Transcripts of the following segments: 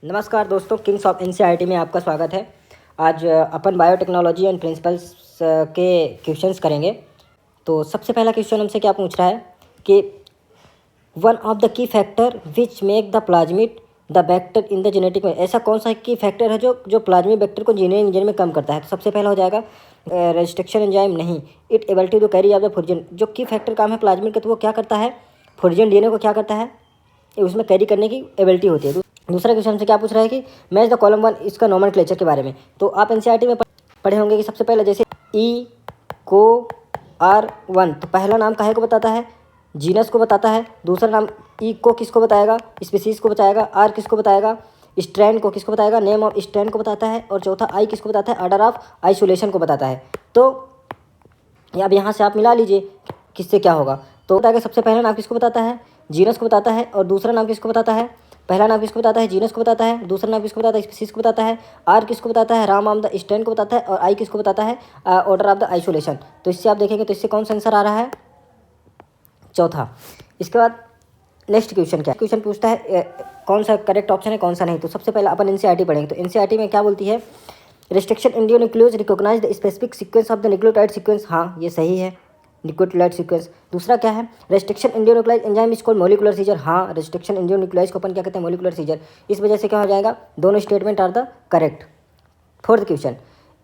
नमस्कार दोस्तों, Kings of NCERT में आपका स्वागत है। आज अपन बायोटेक्नोलॉजी एंड प्रिंसिपल्स के क्वेश्चंस करेंगे। तो सबसे पहला क्वेश्चन हमसे क्या पूछ रहा है कि one of the key factor which make the plasmid the vector in the genetic में, ऐसा कौन सा की फैक्टर है जो प्लाज्मिक बैक्टर को जीने इंजन में कम करता है। तो सबसे पहला हो जाएगा रेस्ट्रिक्शन एंजाइम, नहीं। It ability to carry of the fusion, जो की फैक्टर काम है प्लाज्मिड का, तो वो क्या करता है, फुर्जन डीएनए को क्या करता है, उसमें कैरी करने की एबिलिटी होती है। दूसरा क्वेश्चन से क्या पूछ रहा है कि मैच द कॉलम वन, इसका नोमेनक्लेचर के बारे में। तो आप एनसीईआरटी में पढ़े होंगे कि सबसे पहले जैसे ई को R1, तो पहला नाम काहे को बताता है, जीनस को बताता है। दूसरा नाम ई को किसको बताएगा, स्पीसीज को बताएगा। आर किसको बताएगा, स्ट्रैंड को किसको बताएगा, नेम ऑफ स्ट्रैंड को बताता है। और चौथा आई किसको बताता है, ऑर्डर ऑफ आइसोलेशन को बताता है। तो अब यहाँ से आप मिला लीजिए किससे क्या होगा। तो बताएगा सबसे पहला नाम किसको बताता है, जीनस को बताता है। और दूसरा नाम किसको बताता है, पहला नाम किसको बताता है, जीनस को बताता है। दूसरा नाम किसको बताता है, स्पीसीज को बताता है। आर किसको बताता है, राम ऑफ द स्ट्रैंड को बताता है। और आई किसको बताता है, ऑर्डर ऑफ द आइसोलेशन। तो इससे आप देखेंगे तो इससे कौन सा आंसर आ रहा है, चौथा। इसके बाद नेक्स्ट क्वेश्चन क्या क्वेश्चन पूछता है, कौन सा करेक्ट ऑप्शन है कौन सा नहीं। तो सबसे पहले अपन एनसीईआरटी पढ़ेंगे। तो एनसीईआरटी में क्या बोलती है, restriction endonuclease recognize the specific sequence of the nucleotide sequence, हाँ ये सही है, न्यूक्लियोटाइड सीक्वेंस। दूसरा क्या है, restriction endonuclease enzyme is called molecular scissor, हाँ रेस्ट्रिक्शन इंडियोन्यूक्लियाइज को अपन क्या कहते हैं, मॉलिक्यूलर सीजर। इस वजह से क्या हो जाएगा, दोनों statement are the correct. Fourth question,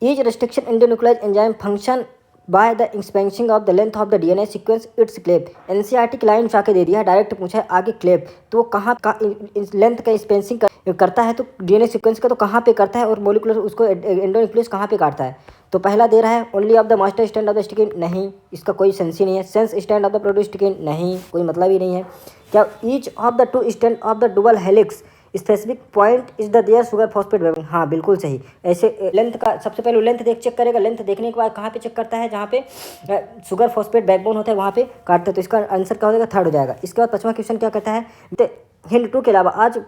is restriction endonuclease enzyme function by the inspecting of the length of the DNA sequence its cleave. NCERT की लाइन उठा के दे दिया है, डायरेक्ट पूछा है आगे क्लेब, तो वो कहाँ का लेंथ का स्पेंसिंग करता है, तो डीएनए सीक्वेंस का तो कहाँ पे करता है, और मॉलिक्यूलर उसको एंडोन्यूक्लियस कहाँ पे काटता है। तो पहला दे रहा है only of the master strand of the sticking, नहीं इसका कोई सेंस ही नहीं है। Sense strand of the produce sticking, नहीं कोई मतलब ही नहीं है। क्या each of the two strand of the dual helix specific point is the their sugar phosphate backbone, हाँ बिल्कुल सही। ऐसे लेंथ का सबसे पहले लेंथ चेक करेगा, लेंथ देखने के बाद कहाँ पे चेक करता है, जहाँ पे शुगर फॉस्फेट बैकबोन होता है वहाँ पे काटता है। तो इसका आंसर क्या हो जाएगा, थर्ड हो जाएगा। इसके बाद पांचवा क्वेश्चन क्या कहता है, हिंड टू के अलावा आज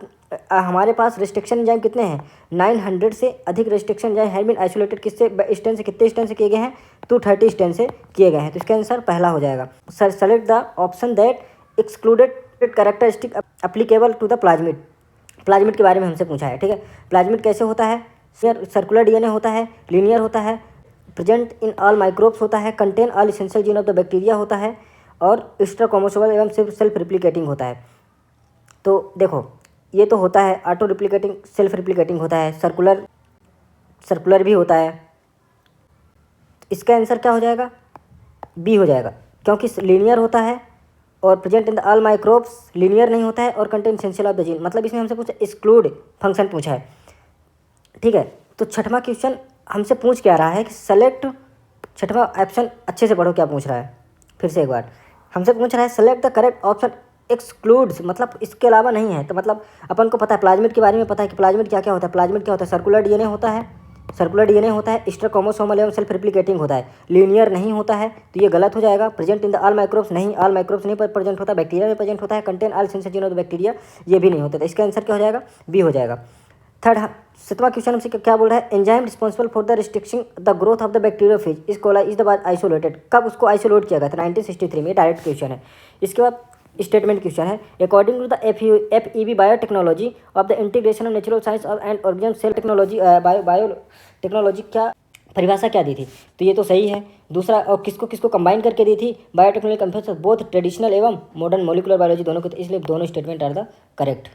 हमारे पास रेस्ट्रिक्शन एंजाइम कितने हैं, 900 से अधिक restriction enzyme have been isolated, किससे स्टैंड से, कितने स्टैंड से किए गए हैं, 230 स्टैंड से किए गए हैं। तो इसका आंसर पहला हो जाएगा। Select the option that excluded characteristic applicable to the plasmid. Plasmid के बारे में हमसे पूछा है, ठीक है। प्लाज्मिड कैसे होता है, सर्कुलर डीएनए होता है, लीनियर होता है, प्रेजेंट इन ऑल माइक्रोब्स होता है, contain all essential gene of the bacteria होता है, और एक्स्ट्रा क्रोमोसोमल एवं सेल्फ रिप्लिकेटिंग होता है। तो देखो ये तो होता है ऑटो रिप्लिकेटिंग, सेल्फ रिप्लिकेटिंग होता है, सर्कुलर भी होता है। इसका आंसर क्या हो जाएगा, बी हो जाएगा, क्योंकि लीनियर होता है और present in the all microbes, linear नहीं होता है, और contain essential of the gene, मतलब इसमें हमसे पूछा एक्सक्लूड फंक्शन पूछा है, ठीक है। तो छठवां क्वेश्चन हमसे पूछ क्या रहा है कि सेलेक्ट, छठवां ऑप्शन अच्छे से पढ़ो क्या पूछ रहा है, फिर से एक बार हमसे पूछ रहा है select the correct option excludes, मतलब इसके अलावा नहीं है। तो मतलब अपन को पता है प्लाज्मिड के बारे में, पता है कि प्लाज्मिड क्या क्या होता है। प्लाज्मिड क्या होता है, सर्कुलर डीएनए होता है, सर्कुलर डीएनए होता है, एक्स्ट्रा क्रोमोसोमल एवं सेल्फ रिप्लिकेटिंग होता है, लीनियर नहीं होता है, तो ये गलत हो जाएगा। Present in the all microbes, नहीं ऑल माइक्रोब्स नहीं प्रेजेंट होता, बैक्टीरिया में प्रेजेंट होता है, contain all essential gene of the bacteria, ये भी नहीं होता। तो इसका आंसर क्या हो जाएगा, बी हो जाएगा। थर्ड सातवां क्वेश्चन हमसे क्या बोल रहा है, enzyme responsible for the restriction the growth of the bacteriophage is called is the बाद आइसोलेटेड, कब उसको आइसोलेट किया गया था, 1963 में, डायरेक्ट क्वेश्चन है। इसके बाद स्टेटमेंट क्वेश्चन है, according to the FEB biotechnology of the integration of natural science and organism cell technology, biotechnology क्या परिभाषा क्या दी थी। तो ये तो सही है। दूसरा, और किसको किसको कंबाइन करके दी थी, बायोटेक्नोलॉजी कंपेयर बोथ ट्रेडिशनल एवं मॉडर्न मॉलिक्यूलर बायोलॉजी दोनों को, तो इसलिए दोनों स्टेटमेंट आर द करेक्ट,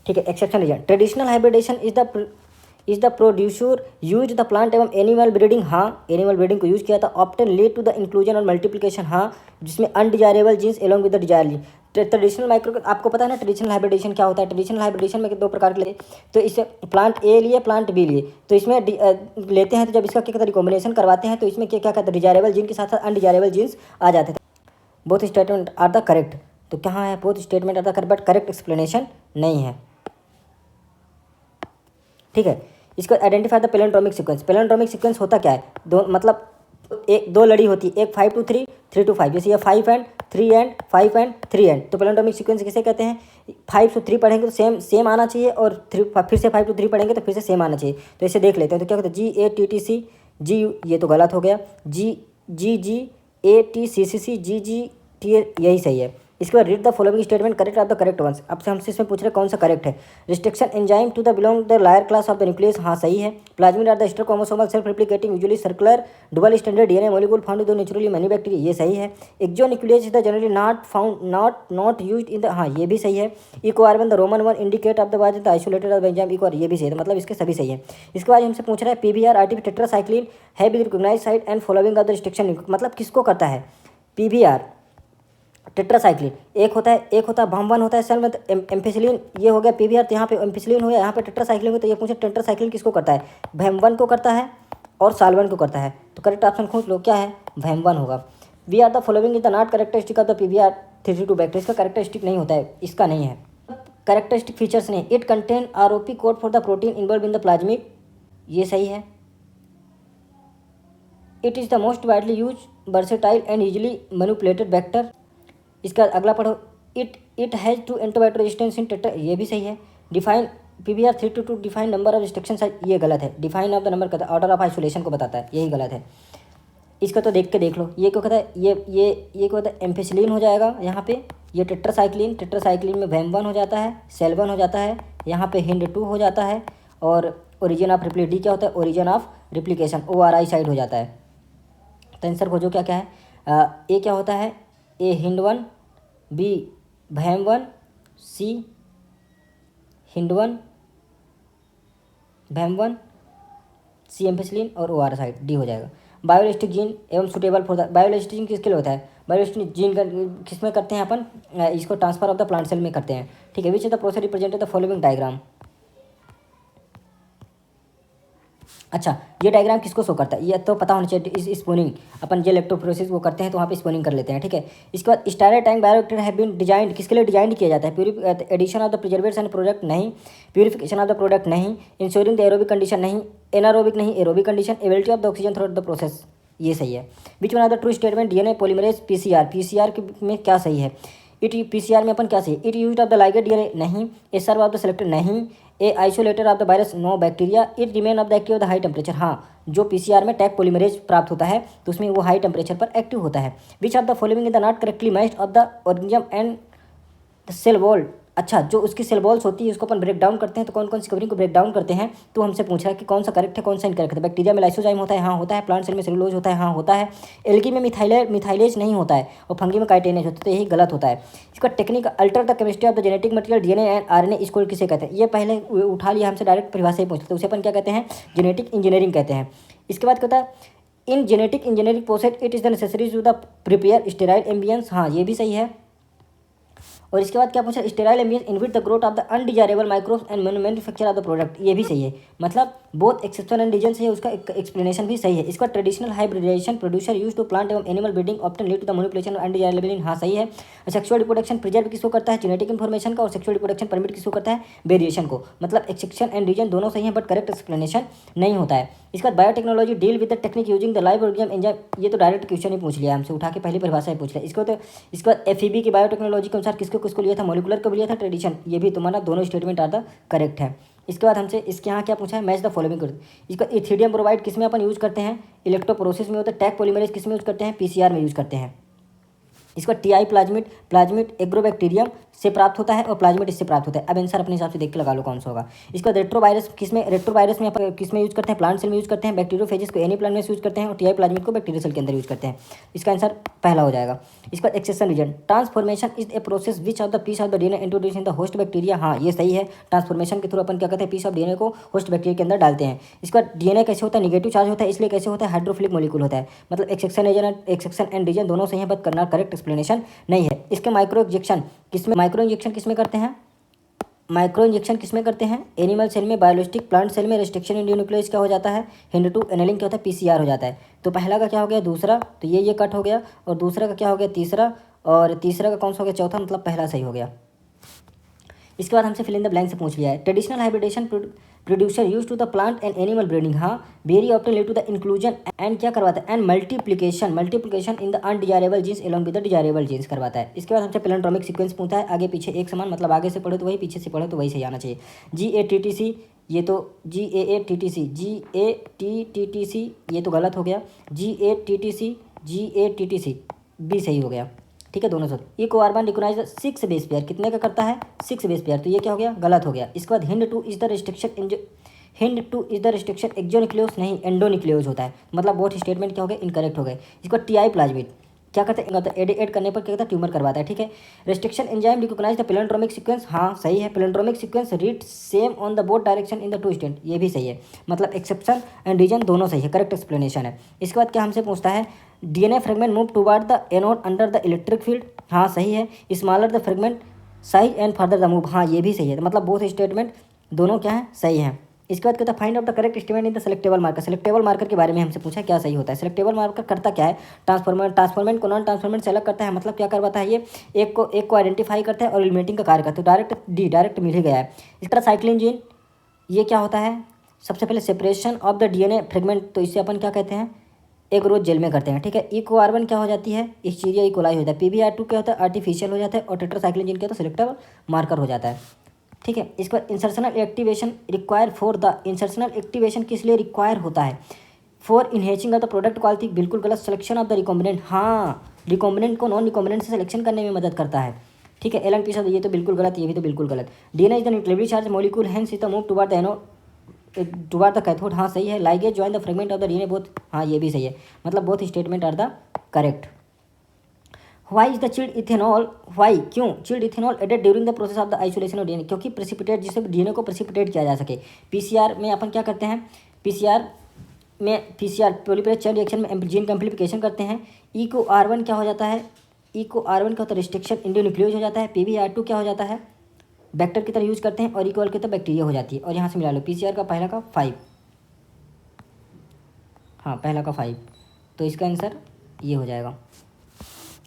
ठीक है। Exception reason, traditional hybridisation is the producer use the plant एवं एनिमल ब्रीडिंग, हाँ एनिमल ब्रीडिंग को यूज किया था। Often lead to the inclusion और मल्टीप्लिकेशन, हाँ जिसमें undesirable genes along with the desire gene. Traditional micro, आपको पता है ना ट्रेडिशनल हाइब्रिडेशन क्या होता है। ट्रेडिशनल हाइब्रिडेशन में दो प्रकार के लेते, तो इससे प्लांट ए लिए प्लांट बी लिए, तो इसमें लेते हैं, तो जब इसका क्या कहते हैं रिकॉम्बिनेशन करवाते हैं, तो इसमें क्या क्या कहते हैं, डिजायरेबल जीन के साथ साथ अनडिजायरेबल जीन्स आ जाते थे। Both statement are the correct, तो कहाँ है, both statement are the correct, but correct explanation नहीं है, ठीक है। इसको identify the palindromic sequence, palindromic sequence होता क्या है, दो मतलब एक दो लड़ी होती है, एक 5 to 3, 3 to 5, जैसे ये 5 and 3 and 5 and 3 and, तो पैलिंड्रोमिक सीक्वेंस किसे कहते हैं, 5 to 3 पढ़ेंगे तो सेम आना चाहिए, और फिर से 5 to 3 पढ़ेंगे तो फिर से सेम आना चाहिए। तो इसे देख लेते हैं, तो क्या कहते हैं, GATTC जी, ये तो गलत हो गया, GGATCCC GGTA, यही सही है। इसके बाद read the following statement, correct of the correct ones. अब से हमसे इसमें पूछ रहे कौन सा करेक्ट है। Restriction enzyme to the belong the लायर क्लास ऑफ द न्यूक्लियस, हाँ सही है। Plasmid are the extra chromosomal self replicating usually circular double standard DNA molecule found in the naturally many bacteria, ये सही है। Exo nucleus is the generally not found not used in the, हाँ ये भी सही है। Eco R one the Roman one indicate of the was the isolated of enzyme eco, ये भी सही है। मतलब इसके सभी सही है। इसके बाद हमसे पूछ रहा है पीबीआर आरटीपी टेट्रासाइक्लिन है be recognised site and following of the restriction, मतलब किसको करता है। पीबीआर टेट्रासाइक्लिन एक होता है भामवन होता है सेल में एम्फिसिलिन, ये हो गया पीबीआर, तो यहाँ पे एम्फिसिलिन हो गया, यहाँ पे टेट्रासाइक्लिन हो, तो ये पूछे टेट्रासाइक्लिन किसको करता है। भैमवन को करता है और सालवन को करता है, तो करेक्ट ऑप्शन खोज लो क्या है, भैमवन होगा। We are the following is the not characteristic of the pBR 32 bacteria, इसका करेक्टरिस्टिक नहीं होता है, इसका नहीं है। करेक्टरिस्टिक फीचर्स नहीं, it contain ROP code for the protein involve in the plasmid, ये सही है। It is the most widely use versatile and easily manipulated vector. इसका अगला पढ़ो, it has two antibiotic resistance in tetra, ये भी सही है। Define pBR 322 define number of restriction site, ये गलत है। डिफाइन ऑफ द नंबर कहता है, ऑर्डर ऑफ आइसोलेशन को बताता है, यही गलत है। इसका तो देख के देख लो, ये क्यों कहता है, ये क्या होता है, एम्फिसिलिन हो जाएगा यहाँ पे, ये टेट्रासाइक्लिन में वैम 1 हो जाता है, सेल 1 हो जाता है, यहाँ पे हिंड 2 हो जाता है, और ओरिजिन ऑफ डी क्या होता है, origin of replication ORI side हो जाता है। तो आंसर खोजो क्या क्या है। ए क्या होता है, ए हिंड 1, बी भैम 1, सी हिंड 1 भैम 1, सी एम्फिसिलिन और OR साइड डी हो जाएगा। बायोलिस्टिक जीन एवं suitable for the, biolistic gene किसके लिए होता है, बायोलिस्टिक जीन का किस में करते हैं अपन, इसको transfer of the plant cell में करते हैं, ठीक है। Which is the process represented the following diagram. अच्छा, ये डायग्राम किसको शो करता है, ये तो पता होना चाहिए। इस स्पूनिंग अपन जो इलेक्ट्रोफोरेसिस वो करते हैं तो वहाँ पे स्पूनिंग कर लेते हैं, ठीक है। इसके बाद stirrer tank bioreactor have been designed, किसके लिए डिजाइन किया जाता है, addition of the preservatives and product नहीं, प्यूरिफिकेशन ऑफ द प्रोडक्ट नहीं, इंश्योरिंग द एरोबिक कंडीशन नहीं, एनारोबिक नहीं, aerobic condition, ability of the oxygen through the process, ये सही है। Which one of the true statement DNA polymerase PCR में क्या सही है, इट पीसीआर में अपन क्या सही, it use of the ligated DNA नहीं, a serve of the selected नहीं, a isolated of the virus no bacteria, it remain of the active of the high temperature, हाँ जो पीसीआर में टैग पॉलीमरेज प्राप्त होता है तो उसमें वो हाई टेम्परेचर पर एक्टिव होता है। Which of the following is the not correctly matched of the organism and the cell wall, अच्छा जो उसकी सेल वॉल्स होती है उसको अपन ब्रेक डाउन करते हैं, तो कौन कौन सी कवरिंग को ब्रेक डाउन करते हैं, तो हमसे पूछ रहा है कि कौन सा करेक्ट है कौन सा इनकरेक्ट है। बैक्टीरिया में लाइसोजाइम होता है, हाँ होता है। प्लांट सेल में सेलुलोज होता है, हाँ होता है। एल्गी में मिथाइलेज नहीं होता है, और फंगी में काइटेनेज होता है, तो यही गलत होता है। इसका technique alter the chemistry of the genetic material DNA and RNA, इसको किसे कहते हैं, ये पहले उठा लिया हमसे डायरेक्ट परिभाषा ही पूछते, उसे अपन क्या कहते हैं, जेनेटिक इंजीनियरिंग कहते हैं। इसके बाद कहता है in genetic engineering process it is the necessary to the prepare sterile ambience, हाँ ये भी सही है। और इसके बाद क्या पूछा, sterile ambience इनविट the growth of the undesirable microbes and manufacture of the product, ये भी सही है। मतलब बोथ एक्सेप्शन एंड रीजन है, उसका एक्सप्लेनेशन भी सही है। इसका traditional hybridization producer use to plant एवं animal breeding often lead to the manipulation of undesirable, हाँ सही है। सेक्सुअल रिप्रोडक्शन प्रिजर्व किसको करता है, जेनेटिक इन्फॉर्मेशन का, और सेक्सुअल रिप्रोडक्शन परमिट किसको करता है, वेरिएशन को। मतलब एक्सेप्शन एंड रीजन दोनों सही है, बट करेक्ट एक्सप्लेनेशन नहीं होता है। इसके बाद biotechnology deal with the technique using the live organism enzyme, ये तो डायरेक्ट क्वेश्चन ही पूछ लिया हमसे, उठा के पहली परिभाषा ही पूछ लिया। इसके बाद FEB की बायोटेक्नोलॉजी के अनुसार किसको किसको लिया था, मोलिकुलर को भी लिया था, ट्रेडिशन, ये भी तुम्हारा दोनों स्टेटमेंट आर द करेक्ट है। इसके बाद हमसे इसके यहाँ क्या पूछा है, मैच द फॉलोइंग कर। इसका इथिडियम ब्रोमाइड किस में अपन यूज़ करते हैं, इलेक्ट्रोप्रोसेस में होता है। टैग पॉलीमरेज किस में यूज़ करते हैं, PCR में यूज़ करते हैं। इसका TI प्लाज्मिड एग्रोबैक्टीरियम से प्राप्त होता है, और प्लाज्मिड इससे प्राप्त होता है। अब आंसर अपने हिसाब से देख के लगा लो कौन सा होगा। इसका रेट्रोवायरस में अपन किस में यूज़ करते हैं, प्लांट सेल में यूज़ करते हैं। बैक्टीरियोफेजेस को एनी प्लांट में यूज़ करते हैं, और TI प्लाज्मिड को बैक्टीरिया सेल के अंदर यूज़ करते हैं। इसका आंसर पहला हो जाएगा। इसका accession reason transformation is a process which of the piece of the DNA introduce in the host bacteria, हाँ ये सही है। ट्रांसफॉर्मेशन के थ्रू अपन क्या करते हैं, पीस ऑफ डीएनए को होस्ट बैक्टीरिया के अंदर डालते हैं। इसका डीएनए कैसे होता है, निगेटिव चार्ज होता है, इसलिए कैसे होता है, हाइड्रोफिलिक मॉलिक्यूल होता है। मतलब एक्सेक्शन एंड रीजन दोनों सही है, बट करना करेक्ट एक्सप्लेनेशन नहीं है। इसके माइक्रो इंजेक्शन किसमें करते हैं, माइक्रो इंजेक्शन किसमें करते हैं, एनिमल सेल में, बायोलॉजिस्टिक प्लांट सेल में। रिस्ट्रिक्शन इन न्यूक्लियस क्या हो जाता है, हिंड 2, एनेलिंग क्या होता है, PCR हो जाता है। तो पहला का क्या हो गया, दूसरा, तो ये कट हो गया, और दूसरा का क्या हो गया, तीसरा, और तीसरा का कौन सा हो गया, चौथा, मतलब पहला सही हो गया। इसके बाद हमसे फिल इन द ब्लैंक से पूछ लिया है, traditional hybridization producer use to the plant and animal breeding, हाँ very often lead to the inclusion and क्या करवाता है, and multiplication in the undesirable genes along with the desirable genes करवाता है। इसके बाद हमसे पैलिंड्रोमिक सीक्वेंस पूछता है, आगे पीछे एक समान, मतलब आगे से पढ़ो तो वही, पीछे से पढ़ो तो वही सही आना चाहिए। GATTC, ये तो GAATTC, ये तो गलत हो गया। GATTC भी सही हो गया, ठीक है, दोनों से। Eco R1 recognise 6 base pair, कितने का करता है 6 बेस पेयर, तो ये क्या हो गया, गलत हो गया। इसके बाद Hind two is the restriction exonuclease नहीं एंडोन्यूक्लियोस होता है, मतलब बोथ स्टेटमेंट क्या हो गए, इनकरेक्ट हो गए। इसको टीआई प्लाज्मिड क्या करते हैं, एड करने पर क्या कहता है, ट्यूमर करवाता है, ठीक है। Restriction enzyme recognise the palindromic sequence, हाँ सही है, palindromic sequence read same on the both direction in the two state, ये भी सही है, मतलब एक्सेप्शन एंड रीजन दोनों सही है, करेक्ट एक्सप्लेनेशन है। इसके बाद क्या हमसे पूछता है, DNA fragment move toward the anode under the electric field, हाँ सही है। Smaller the fragment size and further the move, हाँ ये भी सही है, मतलब बोथ स्टेटमेंट दोनों क्या है, सही है। इसके बाद कहता है find out the correct statement in the selectable marker, selectable marker के बारे में हमसे पूछा क्या सही होता है। सेलेक्टेबल मार्कर करता क्या है, ट्रांसफॉर्मेंट को नॉन ट्रांसफॉर्मेंट से अलग करता है, मतलब क्या करवाता है, ये एक को आइडेंटिफाई करता है और एलिमिनेटिंग का कार्य करता है। डायरेक्ट मिल ही गया है। इस तरह साइक्लिन जीन ये क्या होता है, सबसे पहले separation of the DNA fragment, तो इसे अपन क्या कहते हैं, एक रोज जेल में करते हैं, ठीक है। इको R1 क्या हो जाती है, एक्सटीरिया इकोलाई हो जाता है। PBR2 क्या होता है, आर्टिफिशियल हो जाता है। और टेट्रासाइक्लिन जीन क्या होता है, सेलेक्टेबल मार्कर हो जाता है, ठीक है। इसके बाद insertional activation require for the, insertional activation किस लिए रिक्वायर होता है, for enhancing of the product quality, बिल्कुल गलत। सिलेक्शन ऑफ द रिकॉम्बिनेंट, हाँ रिकॉम्बिनेंट को नॉन रिकॉम्बिनेंट से सिलेक्शन करने में मदद करता है, ठीक है। LNP ये तो बिल्कुल गलत, ये भी तो बिल्कुल गलत। DNA is the nuclearly charge molecule, hence is the move toward the anode toward the cathode, हाँ सही है। Ligase join the fragment of the DNA both, हाँ ये भी सही है, मतलब both statement are the correct. Why is the chilled ethanol, why क्यों chilled ethanol added during the process of the isolation of DNA, क्योंकि प्रेसिपिटेट, जिससे DNA को प्रेसिपिटेट किया जा सके। पीसीआर में अपन क्या करते हैं, पीसीआर पॉलीमरेज चेन रिएक्शन में जीन का एम्प्लीफिकेशन करते हैं। इको R1 क्या हो जाता है, इको R1 क्या होता है, रिस्ट्रिक्शन इंडोन्यूक्लियोज हो जाता है। PBR2 क्या हो जाता है, वेक्टर की तरह यूज करते हैं। और इक्वल की तरह बैक्टीरिया हो जाती है। और यहाँ से मिला लो पीसीआर का पहला का 5, हाँ पहला का 5, तो इसका आंसर ये हो जाएगा।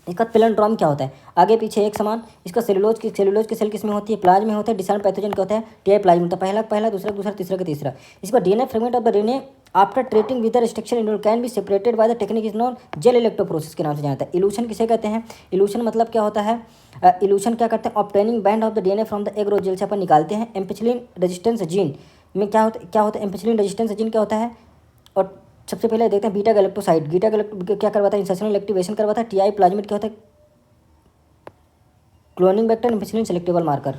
इसका पैलिंड्रोम क्या होता है, आगे पीछे एक समान। इसका सेलुलोज के सेल किसमें होती है, प्लाज्मा में होता है। डिसॉल्व पैथोजन क्या होता है, टीआई प्लाज्मा, पहला दूसरा तीसरा का तीसरा। इसका DNA fragment of the DNA after treating with restriction endo can be separated by the technique is known gel electrophoresis के नाम से जाना जाता है। इल्यूशन किसे कहते हैं, इल्यूशन मतलब क्या होता है, इल्यूशन क्या करते हैं, obtaining band of the DNA from the agarose gel से अपन निकालते हैं। एम्पिसिलिन रेजिस्टेंस जीन में क्या होता है, एम्पिसिलिन रेजिस्टेंस जीन क्या होता है। और सबसे पहले देखते हैं बीटा गैलेक्टोसाइड, क्या करवाता है, इंसर्शनल एक्टिवेशन करवाता है। टीआई प्लाज्मिड क्या होता है, cloning vector, ampicillin selectable marker,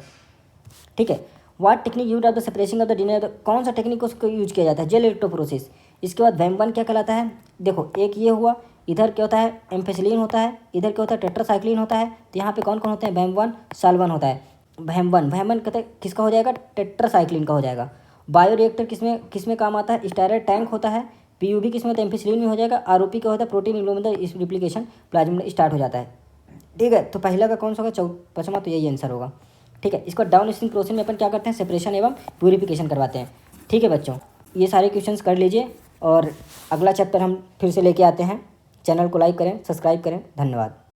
ठीक है। What technique use of the separation of the DNA, कौन सा टेक्निक उसको यूज किया जाता है, जेल इलेक्ट्रोप्रोसेस। इसके बाद वैम1 क्या कहलाता है, देखो एक ये हुआ, इधर क्या होता है एम्फिसिलिन होता है, इधर क्या होता है टेट्रासाइक्लिन होता है। तो यहाँ पे कौन कौन होता है, वैम1 साल्वन होता है। वैम1 कहते हैं किसका हो जाएगा, टेट्रासाइक्लिन का हो जाएगा। बायोरिएक्टर किसमें काम आता है, स्टायरर टैंक होता है। PUB किसमें होता है, एम्फिसिलिन में हो जाएगा। ROP क्या होता है, प्रोटीन रिप्लिकेशन प्लाज्मा में स्टार्ट हो जाता है, ठीक है। तो पहला का कौन सा होगा, 5वां, तो यही आंसर होगा, ठीक है। इसको डाउन स्ट्रीम प्रोसेस में अपन क्या करते हैं, सेपरेशन एवं प्यूरिफिकेशन करवाते हैं, ठीक है बच्चों। ये सारे क्वेश्चंस कर लीजिए और अगला चैप्टर हम फिर से लेके आते हैं। चैनल को लाइक करें, सब्सक्राइब करें, धन्यवाद।